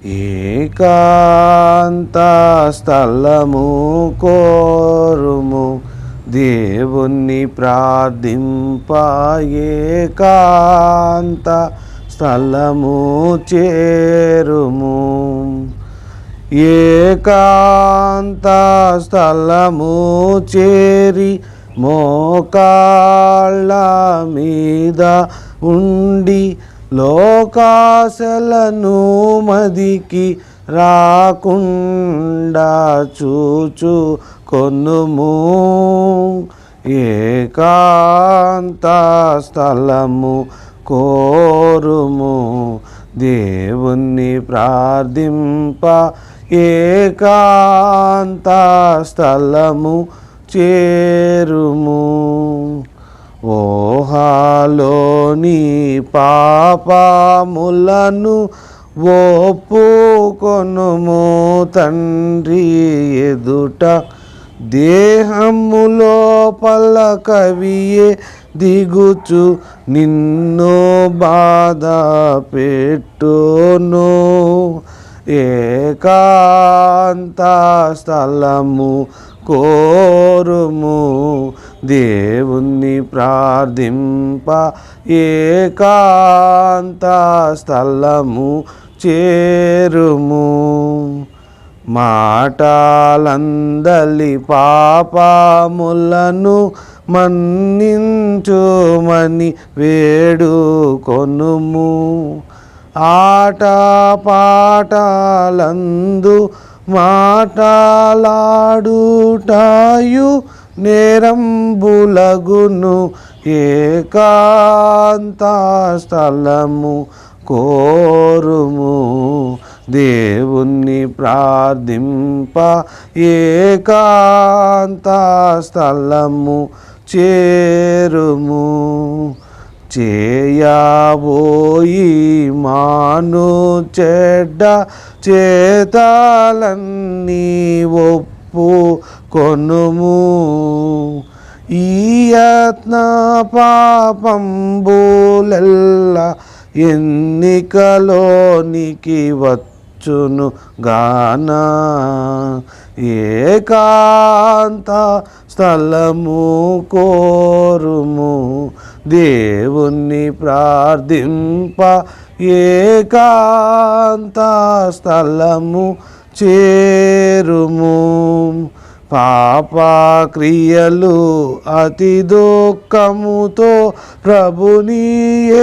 ఏకాంత స్థలము కోరుము, దేవుణ్ణి ప్రార్థింప ఏకాంత స్థలము చేరుము. ఏకాంత స్థలము చేరి మోకాళ్ళ మీద ఉండి లోకాశలను మదికి రాకుండా చూచు కొనుము. ఏకాంత స్థలము కోరుము, దేవుణ్ణి ప్రార్థింప ఏకాంత స్థలము చేరుము. ఓహాలోని పాపములను ఒప్పుకొనుము తండ్రి ఎదుట, దేహములో పలకవియే దిగుచు నిన్ను బాధ పెట్టును. ఏకాంత స్థలము కోరుము, దేవుణ్ణి ప్రార్థింప ఏకాంత స్థలము చేరుము. మాటలందలి పాపములను మన్నించుమని వేడుకొనుము. ఆట పాటలందు మాటలాడుటయు నేరంబులగును. ఏకాంత స్థలము కోరుము, దేవుణ్ణి ప్రార్థింప ఏకాంత స్థలము చేరుము. చేయబోయి మాను చెడ్డ చేతాలన్నీ ఒప్పుకొనుము. ఈ యత్న పాపంబులెల్ల ఎన్నికలోనికి వచ్చును గాన. ఏకాంత స్థలము కోరుము, దేవుణ్ణి ప్రార్థింప ఏకాంత స్థలము చేరుము. పాపక్రియలు అతి దుఃఖముతో ప్రభుని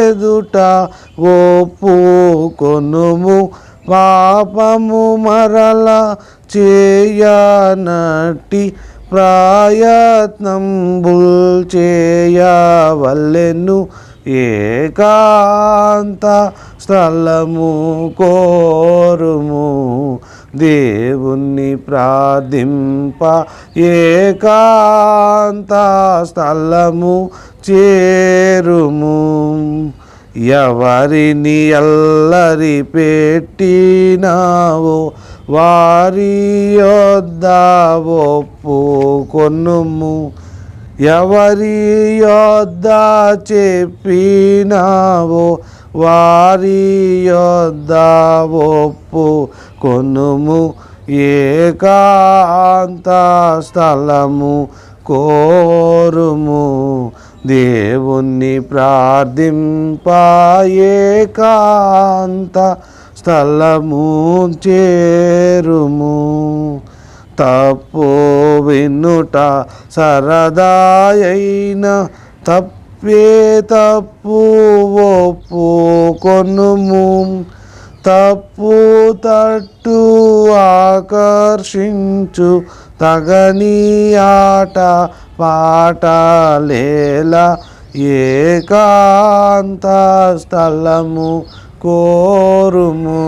ఎదుట ఒప్పుకొనుము. పాపము మరల చేయనట్టి ప్రయత్నంబుల్ చేయవలెను. ఏకాంత స్థలము కోరుము, దేవుణ్ణి ప్రార్థింప ఏకాంత స్థలము చేరుము. ఎవరిని అల్లరి పెట్టినావో వారి యొద్ద ఒప్పుకొనుము. ఎవరి యొద్ద చెప్పినావో వారి యొద్ద ఒప్పుకొనుము. ఏకాంత స్థలము కోరుము, దేవుణ్ణి ప్రార్థింప ఏకాంత స్థలము చేరుము. తప్పు వినుట సరదాయైన తప్పే తప్పు ఒప్పుకొనుము. తప్పు తట్టు ఆకర్షించు తగని ఆట పాటలేలా. ఏకాంత స్థలము కోరుము,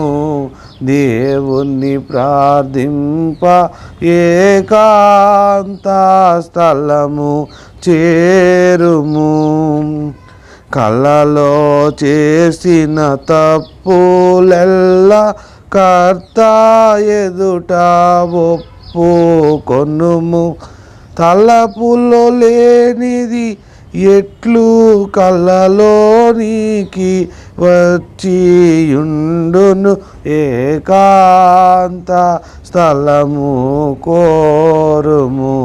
దేవుణ్ణి ప్రార్థింప ఏకాంత స్థలము చేరుము. కలలో చేసిన తప్పులెల్ల కర్త ఎదుట ఒప్పుకొనుము. తలపులో లేనిది ఎట్లు కళ్ళలోనికి వచ్చియుండును ఏకాంత స్థలము కోరుము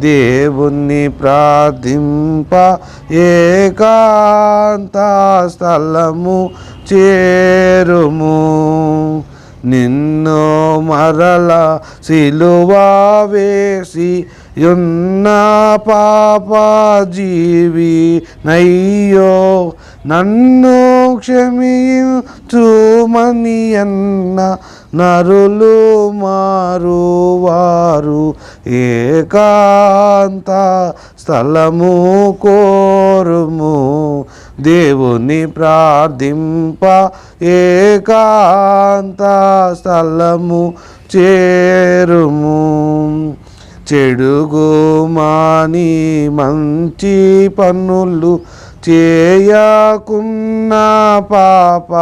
దేవుణ్ణి ప్రార్థింప ఏకాంత స్థలము చేరుము నిన్ను మరల సిలువ వేసి యున్న పాప జీవి నయ్యో నన్ను క్షమించుమని అన్న నరులు మారువారు ఏకాంత స్థలము కోరుము దేవుని ప్రార్థింప ఏకాంత స్థలము చేరుము చెడుగు మాని మంచి పనులు చేయకున్న పాప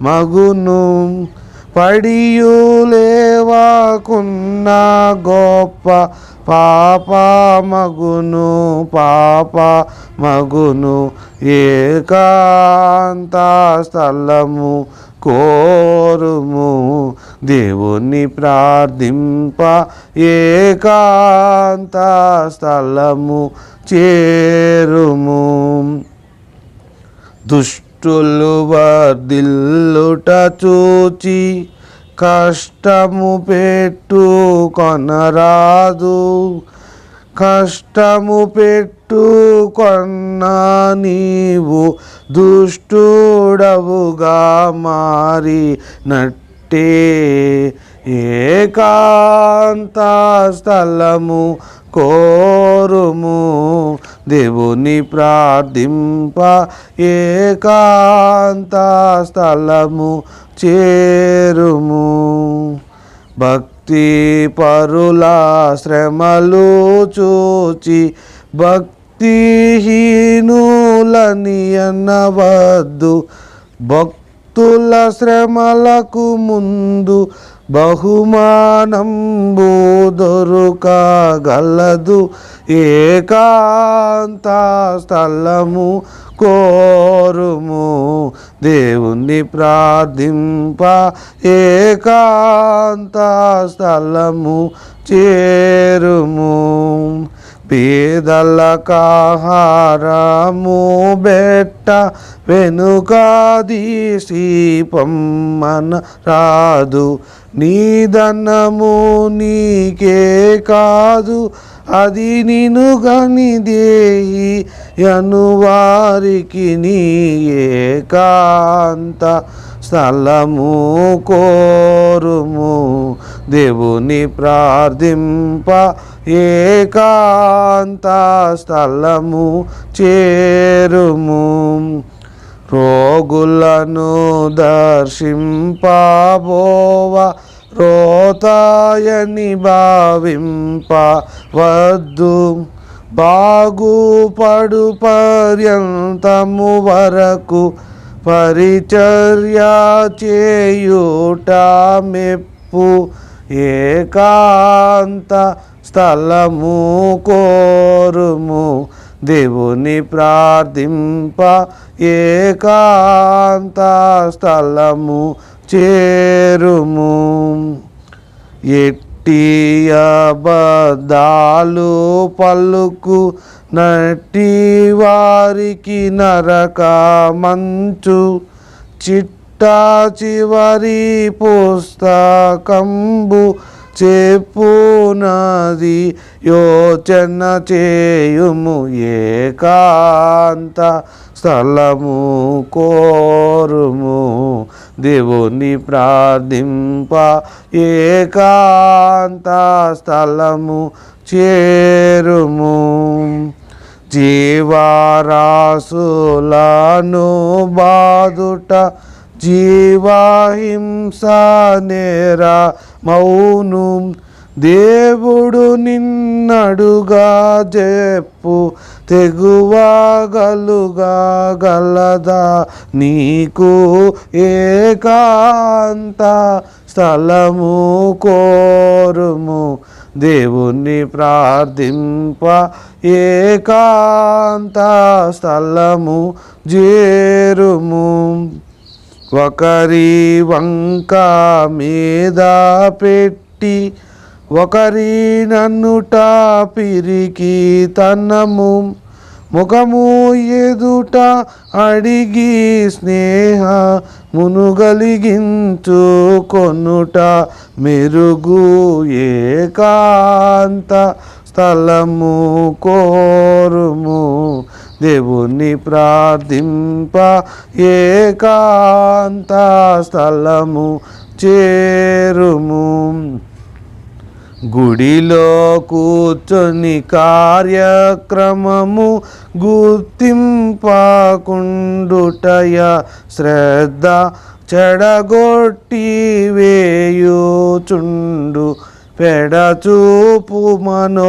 మగును పడియు లేవకున్న గొప్ప పాప మగును ఏకాంత స్థలము కోరుము దేవుని ప్రార్థింప ఏకాంత స్థలము చేరుము దుష్టులు వర్ధిల్లుట చూచి కష్టము పెట్టుకొనరాదు కష్టము పెట్టుకొన్న నీవు దుష్టుడవుగా మారినట్టే ఏకాంత స్థలము కోరుము దేవుని ప్రార్థింప ఏకాంత స్థలము చేరుము భక్తి పరుల శ్రమలు చూచి భక్తిహీనులని అనవద్దు భక్తుల శ్రమలకు ముందు బహుమానంబు దొరకగలదు ఏకాంత స్థలము కోరుము దేవుణ్ణి ప్రార్థింప ఏకాంత స్థలము చేరుము పేదలకాహారము బెట్ట వెనుకాదీసి పొమ్మన రాదు నీ ధనము నీకే కాదు అది నిను గనిదేయి అనువారికి నీ ఏకాంత స్థలము కోరుము దేవుని ప్రార్థింప ఏకాంత స్థలము చేరుము రోగులను దర్శింపబోవ రోతాయని భావింపవద్దు బాగుపడు పర్యంతము వరకు పరిచర్య చేయుట మెప్పు ఏకాంత స్థలము కోరుము దేవుని ప్రార్థింప ఏకాంత స్థలము చేరుము ఎట్టి అబద్ధాలు పలుకు నట్టి వారికి నరక మంచు చిట్టా చివరి పుస్తకంబు చెప్పునది యోచన చేయుము ఏకాంత స్థలము కోరుము దేవుని ప్రార్థింప ఏకాంత స్థలము చేరుము జీవరాశులను బాదుట జీవహింస నేర మౌను దేవుడు నిన్నడుగా చెప్పు తెగువగలుగా గలదా నీకు ఏకాంత స్థలము కోరుము దేవుణ్ణి ప్రార్థింప ఏకాంత స్థలము చేరుము ఒకరి వంక మీద పెట్టి ఒకరి నన్నుట పిరికి తనము ముఖము ఎదుట అడిగి స్నేహ మునుగలిగించు కొనుట మెరుగు ఏకాంత స్థలము కోరుము దేవుని ప్రార్థింప ఏకాంత స్థలము చేరుము గుడిలో కూర్చొని కార్యక్రమము గుర్తింపకుండుటయ శ్రద్ధ చెడగొట్టి వేయుచుండు పెడచూపు మనోనిదానము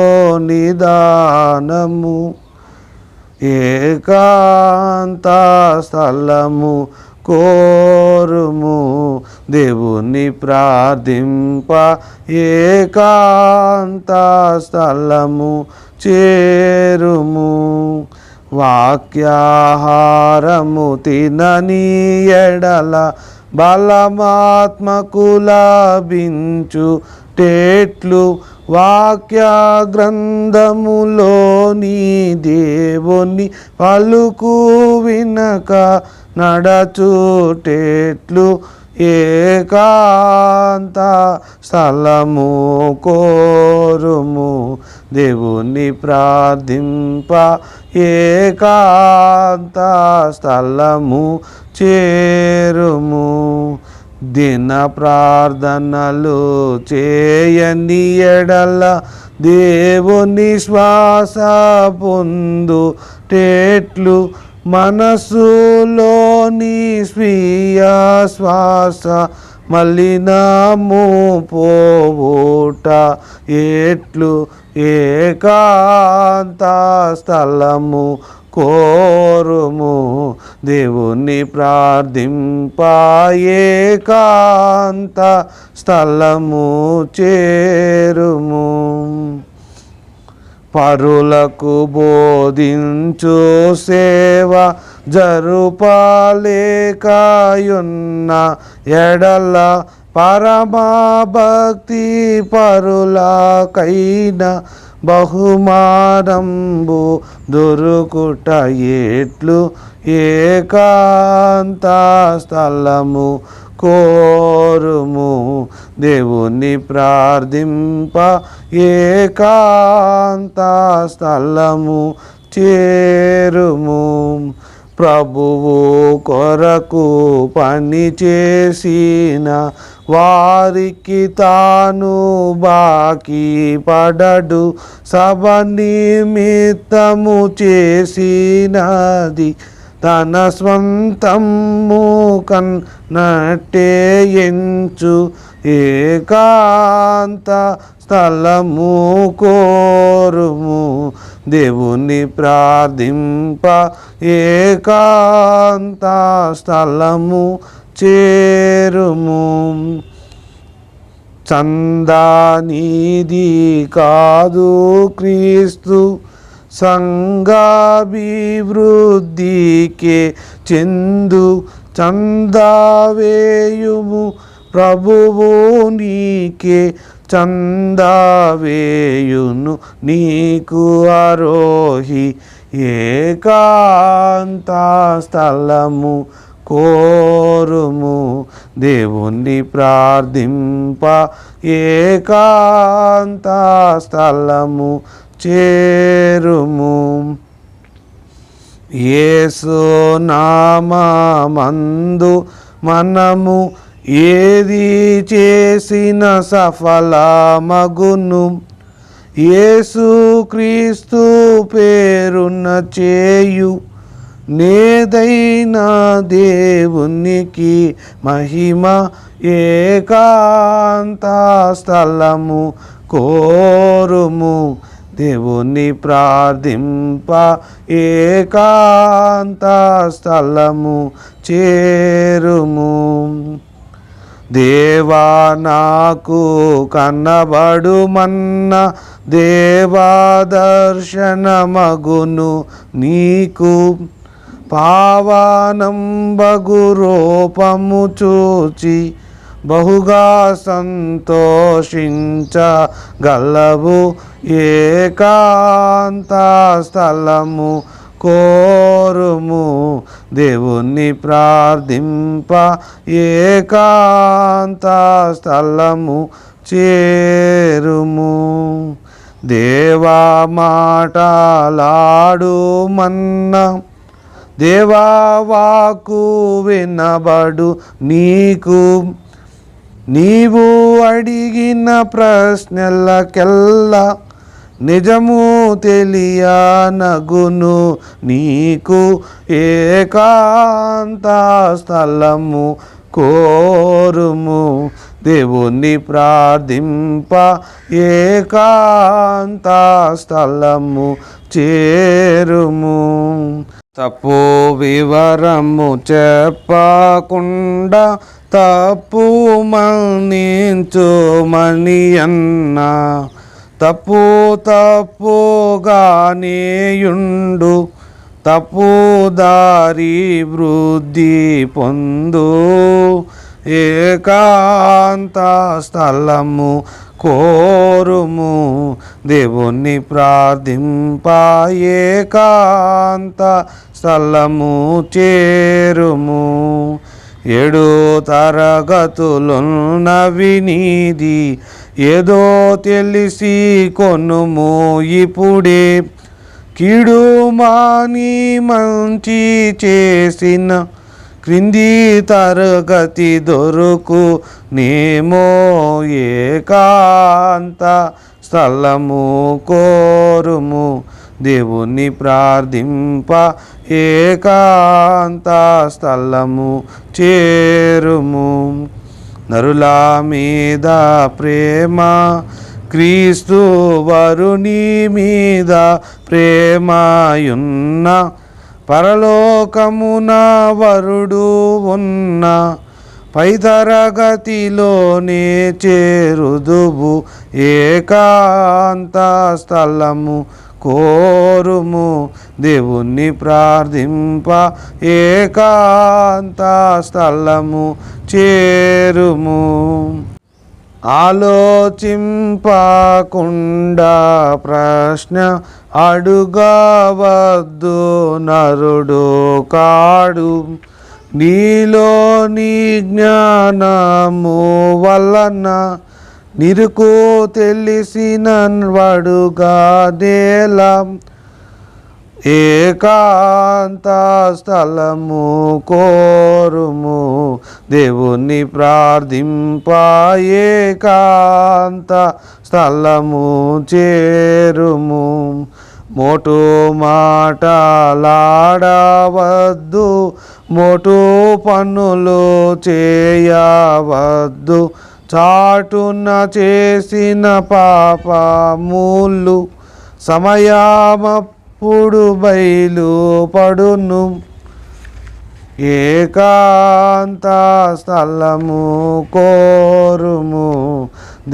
ఏకాంత స్థలము కోరుము దేవుని ప్రార్థింప ఏకాంత స్థలము చేరుము వాక్యాహారము తినని ఎడల బలమాత్మకు లభించు టేట్లు వాక్య గ్రంథములోని దేవుని పలుకు వినక నడచుటేట్లు ఏకాంత స్థలము కోరుము దేవుని ప్రార్థింప ఏకాంత స్థలము చేరుము దిన ప్రార్థనలు చేయని ఎడల దేవుని శ్వాస పొందు టేట్లు మనసులోని స్వీయ శ్వాస మలినము పోవుట ఎట్లు ఏకాంత స్థలము కోరుము దేవుని ప్రార్థింప ఏకాంత స్థలము చేరుము పరులకు బోధించు సేవ జరుపలేకయున్న ఎడల పరమభక్తి పరులకైన బహుమానంబు దొరుకుట ఎట్లు ఏకాంత స్థలము కోరుము దేవుని ప్రార్థింప ఏకాంత స్థలము చేరుము ప్రభువు కొరకు పని చేసిన వారికి తాను బాకీ పడడు సభ నిమిత్తము చేసినది తన స్వంతము కన్నట్టే ఎంచు ఏకాంత స్థలము కోరుము దేవుని ప్రార్థింప ఏకాంత స్థలము చేరుము చందానిది కాదు క్రీస్తు సంఘాభివృద్ధికే చెందు చందావేయుము ప్రభువు నీకే చందావేయును నీకు ఆరోహి ఏకాంత స్థలము కోరుము దేవుణ్ణి ప్రార్థింప ఏకాంత స్థలము చేరుము యేసు నామమందు మనము ఏది చేసిన సఫలమగును యేసు క్రీస్తు పేరున చేయు నేదైనా దేవునికి మహిమ ఏకాంత స్థలము కోరుము. దేవుని ప్రార్థింప ఏకాంత స్థలము చేరుము. దేవా నాకు కనబడుమన్న దేవా దర్శనమగును నీకు. పావనంబగు రూపము చూచి బహుగా సంతోషించగలవు. ఏకాంత స్థలము కోరుము. దేవుని ప్రార్థింప ఏకాంత స్థలము చేరుము. దేవా మాటలాడుమన్న దేవా వాక్కు వినబడు నీకు. నీవు అడిగిన ప్రశ్నలకెల్లా నిజము తెలియనగును నీకు. ఏకాంత స్థలము కోరుము. దేవుని ప్రార్థింప ఏకాంత స్థలము చేరుము. తప్పు వివరము చెప్పకుండా తప్పు మన్నించుమని అన్నా. తప్పు తప్పుగానేయుండు. తప్పు దారి వృద్ధి పొందు. ఏకాంత స్థలము కోరుము. దేవుని ప్రార్థింప ఏకాంత స్థలము చేరుము. 7 తరగతులున్నవి నీది ఏదో తెలిసి కొనుము ఇప్పుడే. కీడు మాని మంచి చేసిన క్రింది తరగతి దొరుకు నేమో. ఏకాంత స్థలము కోరుము. దేవుని ప్రార్థింప ఏకాంత స్థలము చేరుము. నరుల మీద ప్రేమ క్రీస్తు వరుని మీద ప్రేమయున్న. పరలోకమున వరుడు ఉన్న పై తరగతిలోనే చేరుదువు. ఏకాంత స్థలము కోరుము. దేవుని ప్రార్థింప ఏకాంత స్థలము చేరుము. ఆలోచింపకుండా ప్రశ్న అడుగవద్దు నరుడు కాడు. నీలోని జ్ఞానము వలన నిరుకు తెలిసిన వడుగాదేలా. ఏకాంత స్థలము కోరుము. దేవుని ప్రార్థింప ఏకాంత స్థలము చేరుము. మోటు మాటలాడవద్దు. మోటు పనులు చేయవద్దు. చాటున చేసిన పాపములు సమయమప్పుడు బయలు పడును. ఏకాంత స్థలము కోరుము.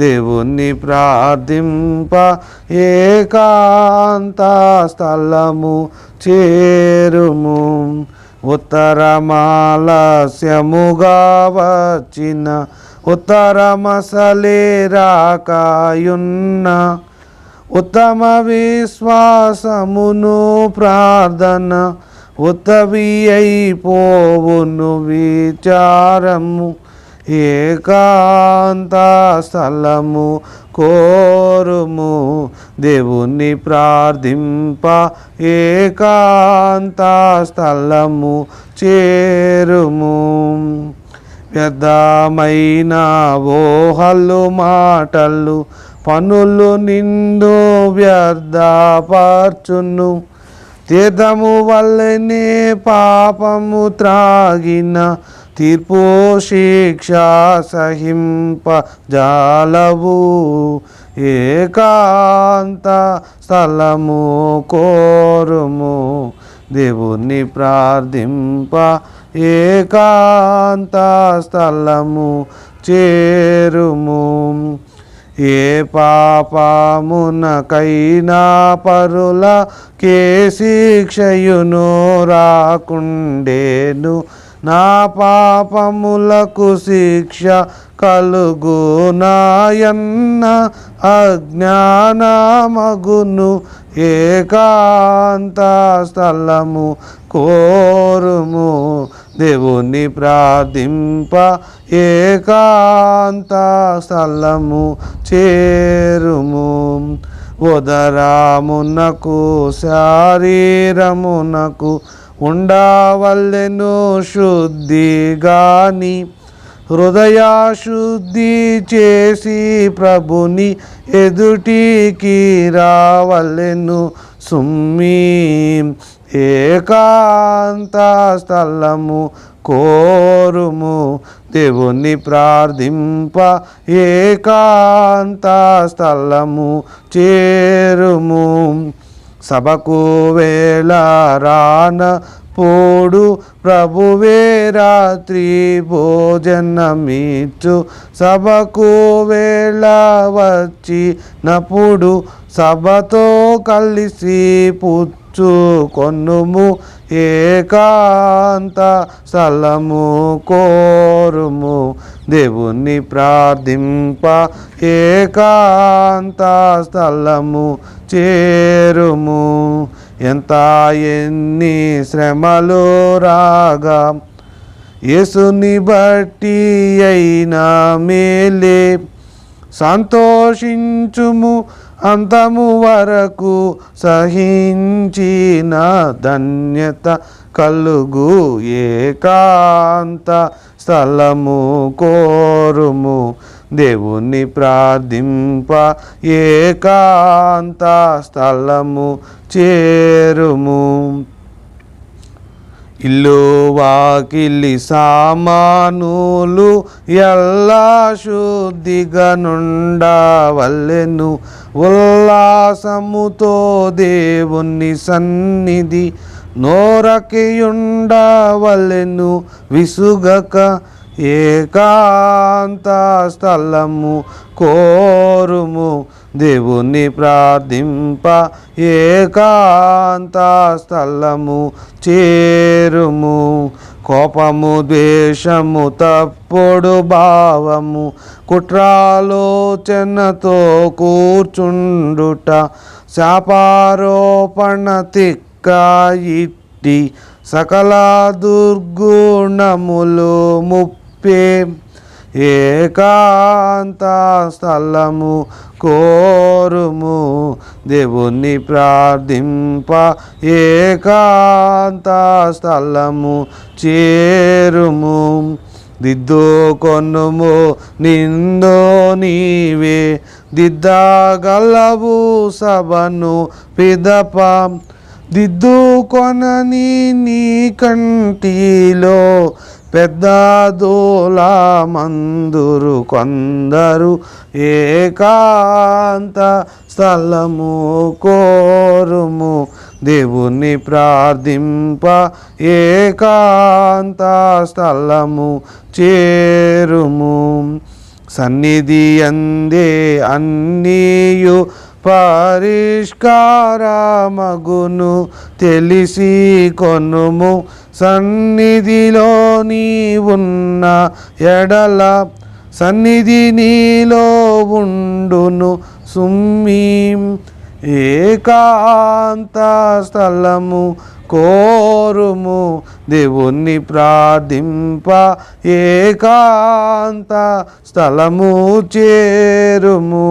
దేవుని ప్రార్థింప ఏకాంత స్థలము చేరుము. ఉత్తరమాలస్యముగా వచ్చిన ఉత్తరమసలే రాకాయున్న. ఉత్తమ విశ్వాసమును ప్రార్థన ఉత్తవి అయిపోవును విచారము. ఏకాంత స్థలము కోరుము. దేవుని ప్రార్థింప ఏకాంత స్థలము చేరుము. వ్యర్థమైన ఊహలు మాటలు పనులు నిండు వ్యర్థపరచును. తీర్థము వల్లనే పాపము త్రాగిన తీర్పు శిక్ష సహింప జాలవు. ఏకాంత స్థలము కోరుము, దేవుణ్ణి ప్రార్థింప ఏకాంత స్థలము చేరుము. ఏ పాపమునకైనా పరుల కే శిక్షయును రాకుండేను, నా పాపములకు శిక్ష కలుగునాయన్న అజ్ఞానమగును. ఏకాంత స్థలము కోరుము, దేవుని ప్రార్థింప ఏకాంత స్థలము చేరుము. ఉదరమునకు శరీరమునకు ఉండవలెను శుద్ధి గాని, హృదయ శుద్ధి చేసి ప్రభుని ఎదుటికి రావలెను సుమ్మి. ఏకాంత స్థలము కోరుము, దేవుని ప్రార్థింప ఏకాంత స్థలము చేరుము. సభకు వేళ రాన పోడు, ప్రభువే రాత్రి భోజనమిచ్చు. సభకు వేళ వచ్చినప్పుడు సభతో కలిసి పుచ్చుకొనుము. ఏకాంత స్థలము కోరుము, దేవుణ్ణి ప్రార్థింప ఏకాంత స్థలము చేరుము. ఎంత ఎన్ని శ్రమలు రాగా యేసుని బట్టి అయినా మేలే, సంతోషించుము అంతము వరకు సహించిన ధన్యత కలుగు. ఏకాంత స్థలము కోరుము, దేవుని ప్రార్థింప ఏకాంత స్థలము చేరుము. ఇల్లు వాకిలి సామానులు ఎల్లా శుద్ధిగా నుండవలెను. ఉల్లాసముతో దేవుని సన్నిధి నోరకియుండవలెను విసుగక. ఏకాంత స్థలము కోరుము, దేవుని ప్రార్థింప ఏకాంత స్థలము చేరుము. కోపము ద్వేషము తప్పుడు భావము కుట్రాలోచనతో కూర్చుండుట, శాపారోపణ తిక్క ఇట్టి సకల దుర్గుణములు ముప్పే. ఏకాంత స్థలము కోరుము, దేవుని ప్రార్థింప ఏకాంత స్థలము చేరుము. దిద్దుకొనుము నిందో నీవే, దిద్దగలవు సభను పిదప. దిద్దుకొనని నీ కంటిలో పెద్ద దోలా మందురు కొందరు. ఏకాంత స్థలము కోరుము, దేవుని ప్రార్థింప ఏకాంత స్థలము చేరుము. సన్నిధి అందే అన్నీయు పరిష్కారమగును తెలిసి కొనుము. సన్నిధిలో నీ ఉన్న ఎడల సన్నిధి నీలో ఉండును సుమ్మి. ఏకాంత స్థలము కోరుము, దేవుణ్ణి ప్రార్థింప ఏకాంత స్థలము చేరుము.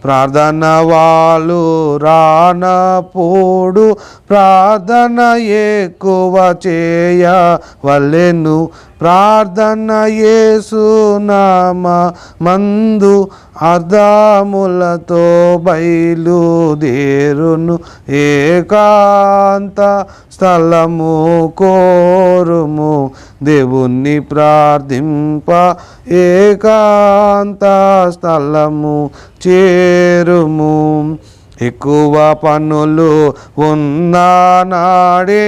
ప్రార్థన వాళ్ళు రానపోడు, ప్రార్థన ఎక్కువ చేయవలెను. ప్రార్థన యేసునామ మందు అర్ధములతో బయలుదేరును. ఏకాంత స్థలము కోరుము, దేవుణ్ణి ప్రార్థింప ఏకాంత స్థలము చేరుము. ఎక్కువ పనులు ఉన్నానాడే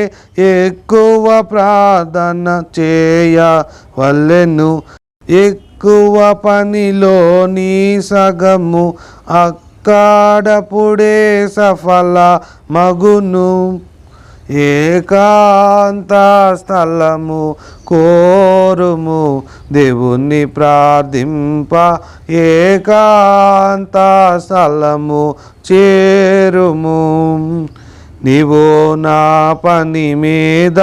ఎక్కువ ప్రార్థన చేయవలెను. ఎక్కువ పనిలో నీ సగము అక్కడపుడే సఫల మగును. ఏకాంత స్థలము కోరుము, దేవుణ్ణి ప్రార్థింప ఏకాంత స్థలము చేరుము. నీవు నా పని మీద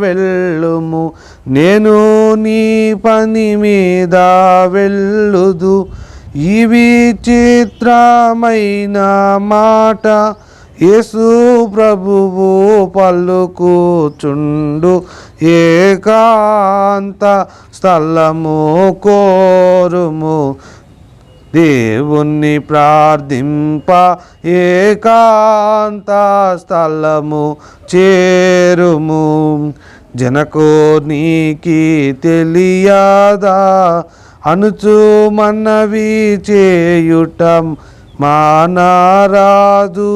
వెళ్ళుము, నేను నీ పని మీద వెళ్ళుదు. ఈ విచిత్రమైన మాట యేసు ప్రభువు పలుకుచుండు. ఏకాంత స్థలము కోరుము, దేవుణ్ణి ప్రార్థింప ఏకాంత స్థలము చేరుము. జనకునికి తెలియదా అనుచు మనవి చేయుట మానరాదు.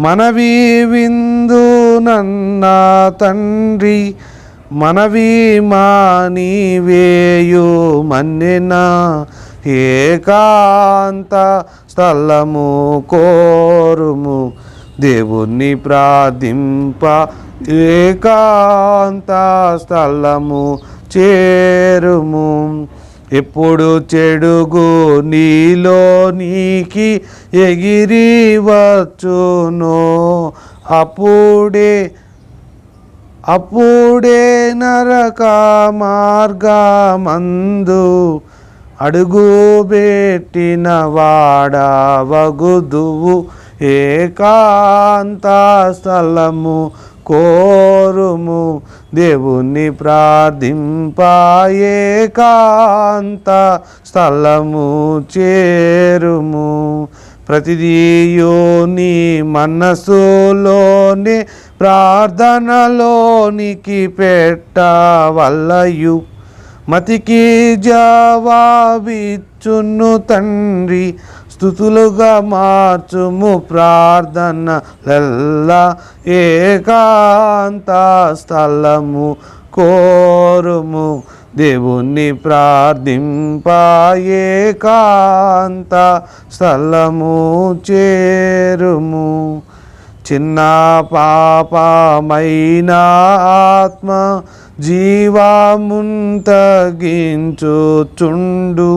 మనవి విందు నన్న తండ్రి, మనవి మానివేయు మన్నెనా. ఏకాంత స్థలము కోరుము, దేవుణ్ణి ప్రార్థింప ఏకాంత స్థలము చేరుము. ఎప్పుడు చెడుగు నీలోనికి ఎగిరి వచ్చునో అప్పుడే నరక మార్గమందు అడుగు పెట్టిన వాడవగుదువు. ఏకాంత స్థలము కోరుము, దేవుణ్ణి ప్రార్థింప ఏకాంత స్థలము చేరుము. ప్రతిదియు నీ మనసులోనే ప్రార్థనలోనికి పెట్టవలయు. మతికి జవాబిచ్చును తండ్రి, స్తుతులుగా మార్చుము ప్రార్థనలెల్లా. ఏకాంత స్థలము కోరుము, దేవుణ్ణి ప్రార్థింప ఏకాంత స్థలము చేరుము. చిన్న పాపమైన ఆత్మ జీవముంతగించుచుండు.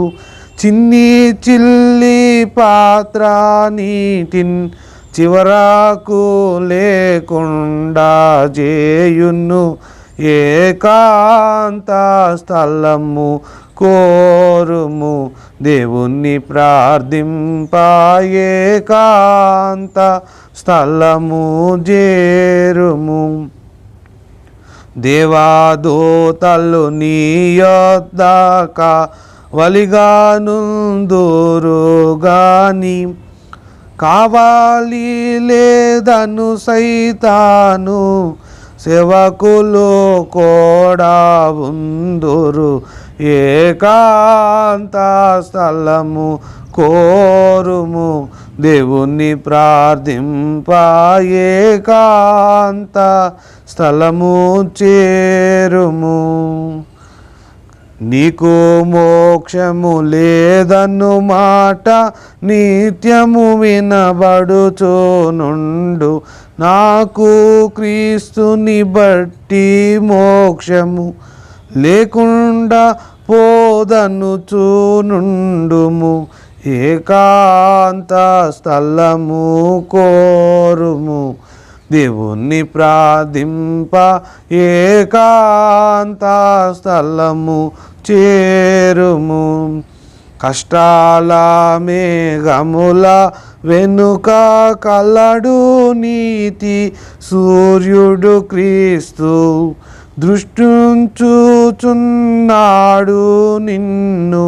చిన్ని చిల్లి పాత్ర నీటిన్ చివరకు లేకుండా చేయును. ఏకాంత స్థలము కోరుము, దేవుణ్ణి ప్రార్థింప ఏకాంత స్థలము చేరుము. దేవదూతలు నీ యొద్దక వలిగా నుందురు గాని, కావాలి లేదను సైతాను సేవకులు కూడా ఉందురు. ఏకాంత స్థలము కోరుము, దేవుణ్ణి ప్రార్థింప ఏకాంత స్థలము చేరుము. నీకు మోక్షము లేదను మాట నిత్యము వినబడుచునుండు. నాకు క్రీస్తుని బట్టి మోక్షము లేకుండా పోదనుచునుండుము. ఏకాంత స్థలము కోరుము, దేవుణ్ణి ప్రార్థింప ఏకాంత స్థలము చేరుము. కష్టాల మేఘముల వెనుక కలడు నీతి సూర్యుడు క్రీస్తు. దృష్టించుచున్నాడు నిన్ను.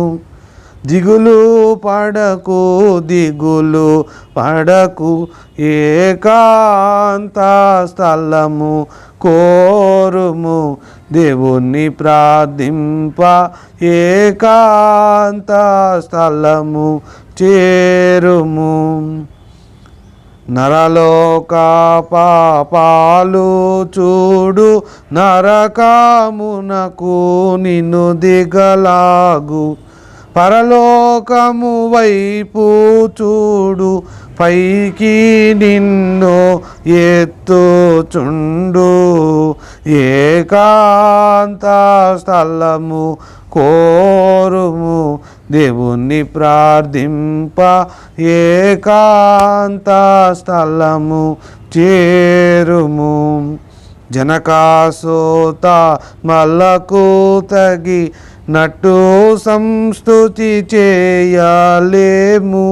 దిగులు పడకు, దిగులు పడకు, ఏకాంత స్థలము కోరుము, దేవుణ్ణి ప్రార్థింప ఏకాంత స్థలము చేరుము. నరలోక పాపాలు చూడు, నరకమునకు నిన్ను దిగలాగు. పరలోకము వైపు చూడు, పైకి నిన్ను ఎత్తుచుండు, ఏకాంత స్థలము కోరుము, దేవుణ్ణి ప్రార్థింప ఏకాంత స్థలము చేరుము. జనకాసోత మలకు తగి నట్టు సంస్తుతి చేయలేము,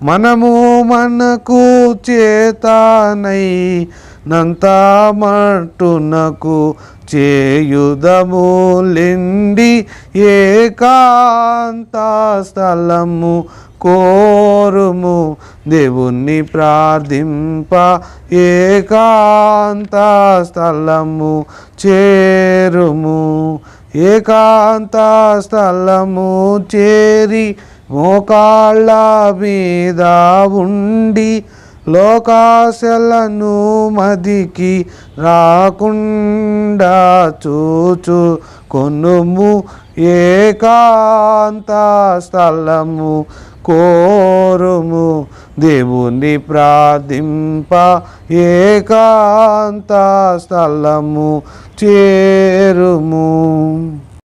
మనము మనకు చేతనై నంత మట్టునకు చేయుదము లెండి, ఏకాంత స్థలము కోరుము, దేవుణ్ణి ప్రార్థింప ఏకాంత స్థలము చేరుము. ఏకాంత స్థలము చేరి మోకాళ్ళ మీద ఉండి, లోకాశలను మదికి రాకుండా చూచు కొనుము, ఏకాంత స్థలము కోరుము, దేవుని ప్రార్థింప ఏకాంత స్థలము చేరుము.